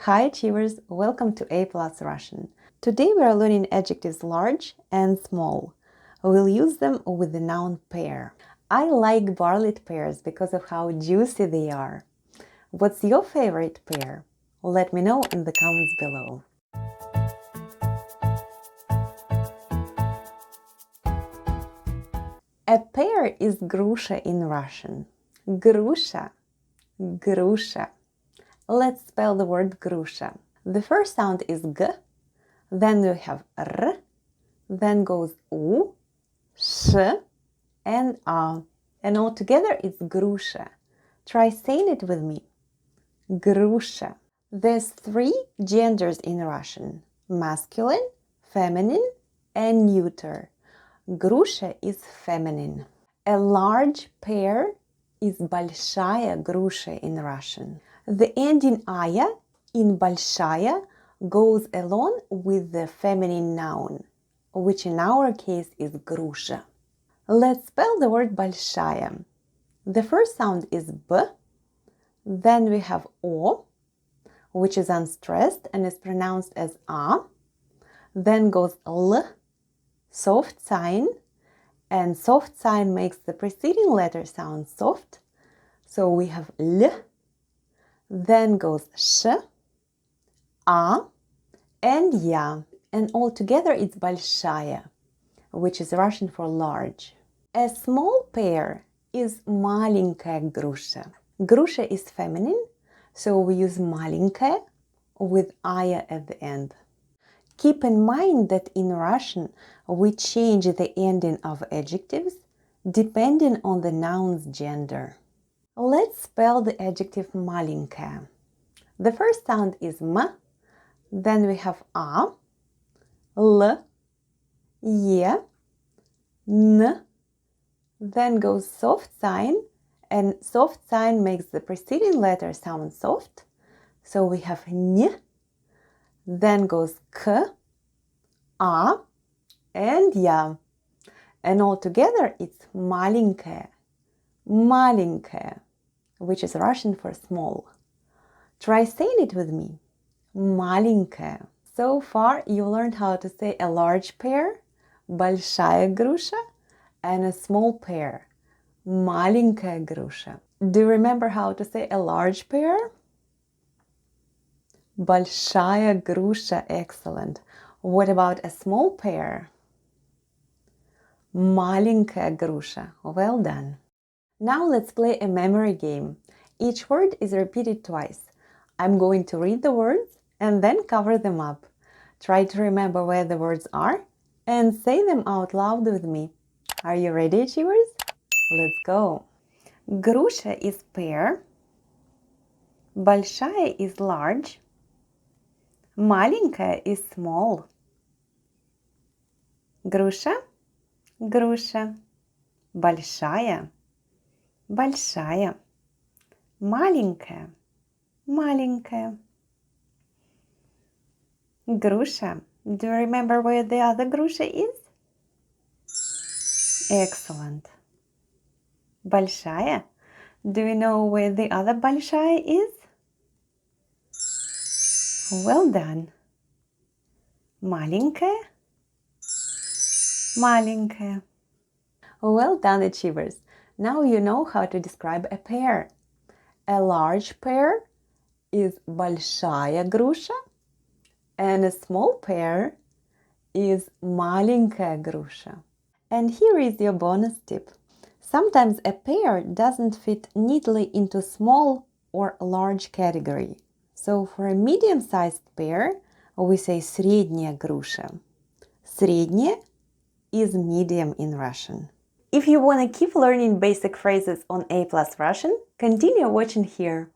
Hi Achievers, welcome to A+ Russian. Today we are learning adjectives large and small. We'll use them with the noun pear. I like barley pears because of how juicy they are. What's your favorite pear? Let me know in the comments below. A pear is grusha in Russian. Grusha, grusha. Let's spell the word grusha. The first sound is g, then we have r, then goes u, sh, and a. And all together it's grusha. Try saying it with me. Grusha. There's 3 genders in Russian: masculine, feminine, and neuter. Grusha is feminine. A large pear is большая груша in Russian. The ending aya in большая goes along with the feminine noun, which in our case is груша. Let's spell the word большая. The first sound is b, then we have o, which is unstressed and is pronounced as a, then goes l, soft sign, and soft sign makes the preceding letter sound soft, so we have l, then goes sh, a, and ya, and all together it's большая, which is Russian for large. A small pear is маленькая груша. Груша is feminine, so we use маленькая with aya at the end. Keep in mind that in Russian we change the ending of adjectives depending on the noun's gender. Let's spell the adjective маленькая. The first sound is m, then we have a, l, e, n, then goes soft sign, and soft sign makes the preceding letter sound soft, so we have n, then goes k, a, and ya, and all together it's маленькая, маленькая, which is Russian for small. Try saying it with me. Маленькая. So far you learned how to say a large pear, большая груша, and a small pear, маленькая груша. Do you remember how to say a large pear? Большая груша, excellent. What about a small pear? Маленькая груша, well done. Now let's play a memory game. Each word is repeated twice. I'm going to read the words and then cover them up. Try to remember where the words are and say them out loud with me. Are you ready, Achievers? Let's go. Груша is pear. Большая is large. Маленькая is small. Груша, груша. Большая, большая. Маленькая, маленькая. Груша. Do you remember where the other груша is? Excellent. Большая. Do you know where the other большая is? Well done. Маленькая, маленькая. Well done, Achievers. Now you know how to describe a pear. A large pear is большая груша, and a small pear is маленькая груша. And here is your bonus tip. Sometimes a pear doesn't fit neatly into small or large category. So for a medium-sized pear, we say средняя груша. Средняя is medium in Russian. If you want to keep learning basic phrases on A+ Russian, continue watching here.